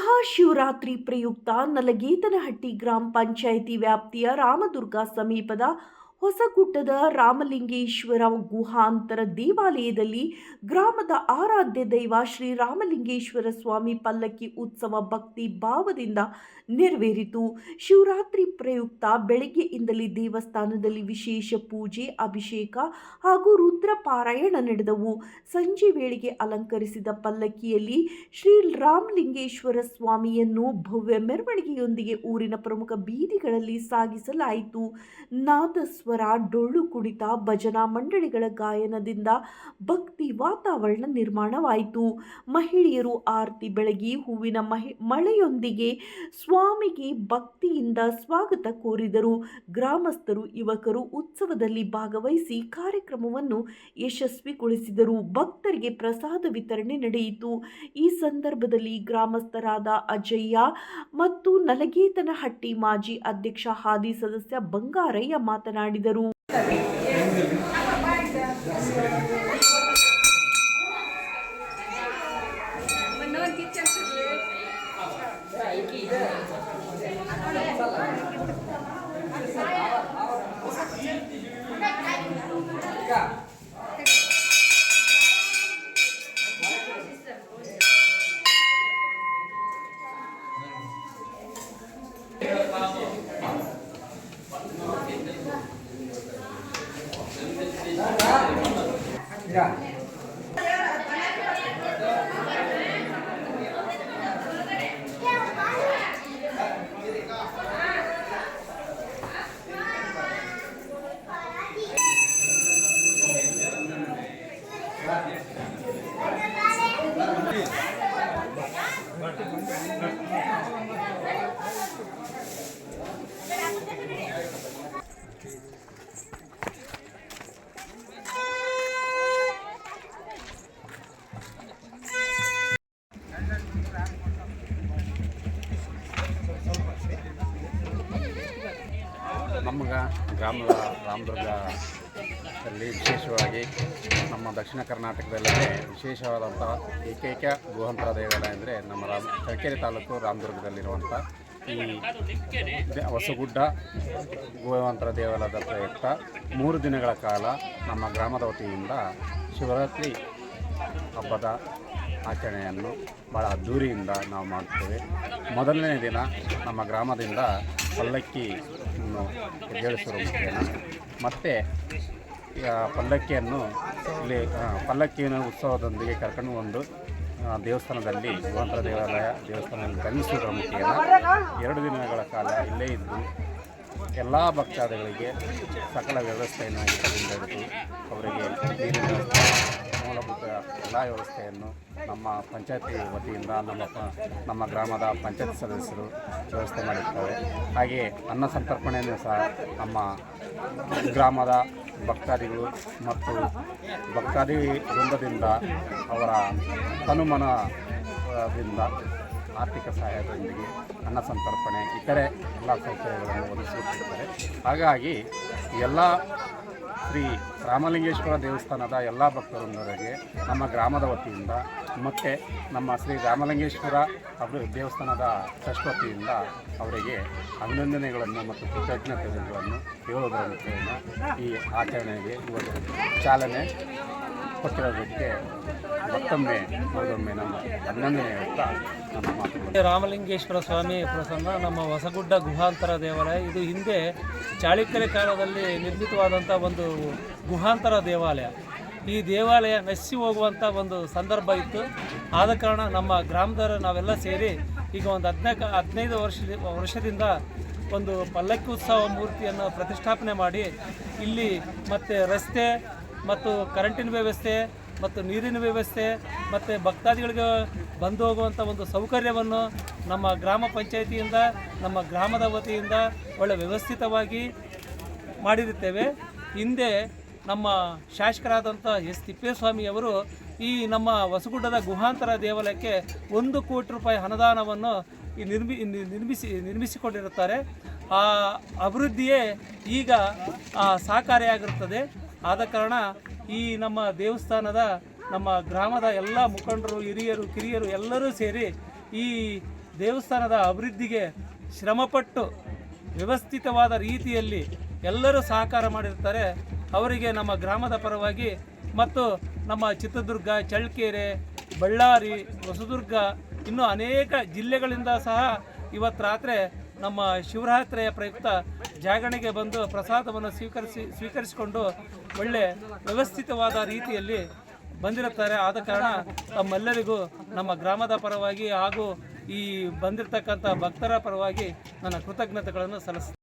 ಮಹಾಶಿವರಾತ್ರಿ ಪ್ರಯುಕ್ತ ನಲಗೇತನಹಟ್ಟಿ ಗ್ರಾಮ ಪಂಚಾಯಿತಿ ವ್ಯಾಪ್ತಿಯ ರಾಮದುರ್ಗ ಸಮೀಪದ ಹೊಸಗುಡ್ಡದ ರಾಮಲಿಂಗೇಶ್ವರ ಗುಹಾಂತರ ದೇವಾಲಯದಲ್ಲಿ ಗ್ರಾಮದ ಆರಾಧ್ಯ ದೈವ ಶ್ರೀ ರಾಮಲಿಂಗೇಶ್ವರ ಸ್ವಾಮಿ ಪಲ್ಲಕ್ಕಿ ಉತ್ಸವ ಭಕ್ತಿ ಭಾವದಿಂದ ನೆರವೇರಿತು. ಶಿವರಾತ್ರಿ ಪ್ರಯುಕ್ತ ಬೆಳಗ್ಗೆಯಿಂದಲೇ ದೇವಸ್ಥಾನದಲ್ಲಿ ವಿಶೇಷ ಪೂಜೆ, ಅಭಿಷೇಕ ಹಾಗೂ ರುದ್ರ ಪಾರಾಯಣ ನಡೆದವು. ಸಂಜೆ ವೇಳೆಗೆ ಅಲಂಕರಿಸಿದ ಪಲ್ಲಕ್ಕಿಯಲ್ಲಿ ಶ್ರೀ ರಾಮಲಿಂಗೇಶ್ವರ ಸ್ವಾಮಿಯನ್ನು ಭವ್ಯ ಮೆರವಣಿಗೆಯೊಂದಿಗೆ ಊರಿನ ಪ್ರಮುಖ ಬೀದಿಗಳಲ್ಲಿ ಸಾಗಿಸಲಾಯಿತು. ನಾದಸ್ವರ, ಡೊಳ್ಳು ಕುಣಿತ, ಭಜನಾ ಮಂಡಳಿಗಳ ಗಾಯನದಿಂದ ಭಕ್ತಿ ವಾತಾವರಣ ನಿರ್ಮಾಣವಾಯಿತು. ಮಹಿಳೆಯರು ಆರತಿ ಬೆಳಗಿ ಹೂವಿನ ಮಳೆಯೊಂದಿಗೆ ಸ್ವಾಮಿಗೆ ಭಕ್ತಿಯಿಂದ ಸ್ವಾಗತ ಕೋರಿದರು. ಗ್ರಾಮಸ್ಥರು, ಯುವಕರು ಉತ್ಸವದಲ್ಲಿ ಭಾಗವಹಿಸಿ ಕಾರ್ಯಕ್ರಮವನ್ನು ಯಶಸ್ವಿಗೊಳಿಸಿದರು. ಭಕ್ತರಿಗೆ ಪ್ರಸಾದ ವಿತರಣೆ ನಡೆಯಿತು. ಈ ಸಂದರ್ಭದಲ್ಲಿ ಗ್ರಾಮಸ್ಥರಾದ ಅಜಯ್ಯ ಮತ್ತು ನಲಗೇತನಹಟ್ಟಿ ಮಾಜಿ ಅಧ್ಯಕ್ಷ ಹಾದಿ ಸದಸ್ಯ ಬಂಗಾರಯ್ಯ ಮಾತನಾಡಿದರು. ನಮ್ಮ ಗ್ರಾಮದ ರಾಮದುರ್ಗದಲ್ಲಿ ವಿಶೇಷವಾಗಿ ನಮ್ಮ ದಕ್ಷಿಣ ಕರ್ನಾಟಕದಲ್ಲೇ ವಿಶೇಷವಾದಂಥ ಏಕೈಕ ಗುಹಾಂತರ ದೇವಾಲಯ ಅಂದರೆ ನಮ್ಮ ಚಳ್ಳಕೆರೆ ತಾಲೂಕು ರಾಮದುರ್ಗದಲ್ಲಿರುವಂಥ ಈ ಹೊಸಗುಡ್ಡ ಗುಹಾಂತರ ದೇವಾಲಯದ ಪ್ರಯುಕ್ತ 3 ದಿನಗಳ ಕಾಲ ನಮ್ಮ ಗ್ರಾಮದ ವತಿಯಿಂದ ಶಿವರಾತ್ರಿ ಹಬ್ಬದ ಆಚರಣೆಯನ್ನು ಭಾಳ ಅದ್ಧೂರಿಯಿಂದ ನಾವು ಮಾಡುತ್ತೇವೆ. ಮೊದಲನೇ ದಿನ ನಮ್ಮ ಗ್ರಾಮದಿಂದ ಪಲ್ಲಕ್ಕಿಯನ್ನು ಎದ್ದೇಳಿಸುವ ಮುಖೇನ ಮತ್ತು ಪಲ್ಲಕ್ಕಿಯನ್ನು ಉತ್ಸವದೊಂದಿಗೆ ಕರ್ಕೊಂಡು ಒಂದು ದೇವಸ್ಥಾನದಲ್ಲಿ ಗುಹಾಂತರ ದೇವಸ್ಥಾನದಲ್ಲಿ ತಂಗಿಸುವುದರ ಮುಖೇನ 2 ದಿನಗಳ ಕಾಲ ಇಲ್ಲೇ ಇದ್ದು ಎಲ್ಲ ಭಕ್ತಾದಿಗಳಿಗೆ ಸಕಲ ವ್ಯವಸ್ಥೆಯನ್ನು ಹಿಡಿದು ಅವರಿಗೆ ನೀರಿನ ಮೂಲಭೂತ ಎಲ್ಲ ವ್ಯವಸ್ಥೆಯನ್ನು ನಮ್ಮ ಪಂಚಾಯತಿ ವತಿಯಿಂದ ನಮ್ಮ ಗ್ರಾಮದ ಪಂಚಾಯತ್ ಸದಸ್ಯರು ವ್ಯವಸ್ಥೆ ಮಾಡಿರ್ತಾರೆ. ಹಾಗೆಯೇ ಅನ್ನ ಸಂತರ್ಪಣೆಯನ್ನು ಸಹ ನಮ್ಮ ಗ್ರಾಮದ ಭಕ್ತಾದಿಗಳು ಮತ್ತು ಭಕ್ತಾದಿ ವೃಂದದಿಂದ ಅವರ ತನುಮನದಿಂದ ಆರ್ಥಿಕ ಸಹಾಯದೊಂದಿಗೆ ಅನ್ನ ಸಂತರ್ಪಣೆ ಇತರೆ ಎಲ್ಲ ಸೌಕರ್ಯಗಳನ್ನು ಒದಗಿಸುತ್ತಿದ್ದಾರೆ. ಹಾಗಾಗಿ ಎಲ್ಲ ಶ್ರೀ ರಾಮಲಿಂಗೇಶ್ವರ ದೇವಸ್ಥಾನದ ಎಲ್ಲ ಭಕ್ತರೊಂದಿಗೆ ನಮ್ಮ ಗ್ರಾಮದ ವತಿಯಿಂದ ಮತ್ತು ನಮ್ಮ ಶ್ರೀ ರಾಮಲಿಂಗೇಶ್ವರ ದೇವಸ್ಥಾನದ ಟ್ರಸ್ಟ್ ವತಿಯಿಂದ ಅವರಿಗೆ ಅಭಿನಂದನೆಗಳನ್ನು ಮತ್ತು ಕೃತಜ್ಞತೆಗಳನ್ನು ಹೇಳುವುದರ ಮುಖೇನ ಈ ಆಚರಣೆಗೆ ಇವತ್ತು ಚಾಲನೆ ಕೊಟ್ಟಿರೋದಕ್ಕೆ ಮತ್ತೊಮ್ಮೆ ನಮ್ಮ ಅಭಿನಂದನೆ ಹೇಳ್ತಾ ನಮ್ಮ ಮಾತು. ರಾಮಲಿಂಗೇಶ್ವರ ಸ್ವಾಮಿ ಪ್ರಸನ್ನ ನಮ್ಮ ಹೊಸಗುಡ್ಡ ಗುಹಾಂತರ ದೇವಾಲಯ. ಇದು ಹಿಂದೆ ಚಾಳುಕ್ಯರ ಕಾಲದಲ್ಲಿ ನಿರ್ಮಿತವಾದಂಥ ಒಂದು ಗುಹಾಂತರ ದೇವಾಲಯ. ಈ ದೇವಾಲಯ ನಶಿಸಿ ಹೋಗುವಂಥ ಒಂದು ಸಂದರ್ಭ ಇತ್ತು. ಆದ ಕಾರಣ ನಮ್ಮ ಗ್ರಾಮದವರು ನಾವೆಲ್ಲ ಸೇರಿ ಈಗ ಒಂದು 15 ವರ್ಷದಿಂದ ಒಂದು ಪಲ್ಲಕ್ಕಿ ಉತ್ಸವ ಮೂರ್ತಿಯನ್ನು ಪ್ರತಿಷ್ಠಾಪನೆ ಮಾಡಿ ಇಲ್ಲಿ ಮತ್ತು ರಸ್ತೆ ಮತ್ತು ಕರೆಂಟಿನ ವ್ಯವಸ್ಥೆ ಮತ್ತು ನೀರಿನ ವ್ಯವಸ್ಥೆ ಮತ್ತು ಭಕ್ತಾದಿಗಳಿಗೆ ಬಂದು ಹೋಗುವಂಥ ಒಂದು ಸೌಕರ್ಯವನ್ನು ನಮ್ಮ ಗ್ರಾಮ ಪಂಚಾಯಿತಿಯಿಂದ ನಮ್ಮ ಗ್ರಾಮದ ವತಿಯಿಂದ ಒಳ್ಳೆ ವ್ಯವಸ್ಥಿತವಾಗಿ ಮಾಡಿರುತ್ತೇವೆ. ಹಿಂದೆ ನಮ್ಮ ಶಾಸಕರಾದಂಥ ಎಸ್ ತಿಪ್ಪೇಸ್ವಾಮಿಯವರು ಈ ನಮ್ಮ ಹೊಸಗುಡ್ಡದ ಗುಹಾಂತರ ದೇವಾಲಯಕ್ಕೆ 1 ಕೋಟಿ ರೂಪಾಯಿ ಅನುದಾನವನ್ನು ನಿರ್ಮಿಸಿಕೊಂಡಿರುತ್ತಾರೆ. ಆ ಅಭಿವೃದ್ಧಿಯೇ ಈಗ ಸಾಕಾರಿಯಾಗಿರುತ್ತದೆ. ಆದ ಕಾರಣ ಈ ನಮ್ಮ ದೇವಸ್ಥಾನದ ನಮ್ಮ ಗ್ರಾಮದ ಎಲ್ಲ ಮುಖಂಡರು, ಹಿರಿಯರು, ಕಿರಿಯರು ಎಲ್ಲರೂ ಸೇರಿ ಈ ದೇವಸ್ಥಾನದ ಅಭಿವೃದ್ಧಿಗೆ ಶ್ರಮಪಟ್ಟು ವ್ಯವಸ್ಥಿತವಾದ ರೀತಿಯಲ್ಲಿ ಎಲ್ಲರೂ ಸಹಕಾರ ಮಾಡಿರ್ತಾರೆ. ಅವರಿಗೆ ನಮ್ಮ ಗ್ರಾಮದ ಪರವಾಗಿ ಮತ್ತು ನಮ್ಮ ಚಿತ್ರದುರ್ಗ, ಚಳ್ಳಕೆರೆ, ಬಳ್ಳಾರಿ, ಹೊಸದುರ್ಗ ಇನ್ನೂ ಅನೇಕ ಜಿಲ್ಲೆಗಳಿಂದ ಸಹ ಇವತ್ತು ರಾತ್ರಿ ನಮ್ಮ ಶಿವರಾತ್ರಿಯ ಪ್ರಯುಕ್ತ ಜಾಗರಣೆಗೆ ಬಂದು ಪ್ರಸಾದವನ್ನು ಸ್ವೀಕರಿಸಿಕೊಂಡು ಒಳ್ಳೆ ವ್ಯವಸ್ಥಿತವಾದ ರೀತಿಯಲ್ಲಿ ಬಂದಿರುತ್ತಾರೆ. ಆದ ಕಾರಣ ತಮ್ಮೆಲ್ಲರಿಗೂ ನಮ್ಮ ಗ್ರಾಮದ ಪರವಾಗಿ ಹಾಗೂ ಈ ಬಂದಿರತಕ್ಕಂಥ ಭಕ್ತರ ಪರವಾಗಿ ನನ್ನ ಕೃತಜ್ಞತೆಗಳನ್ನು ಸಲ್ಲಿಸ್ತೀನಿ.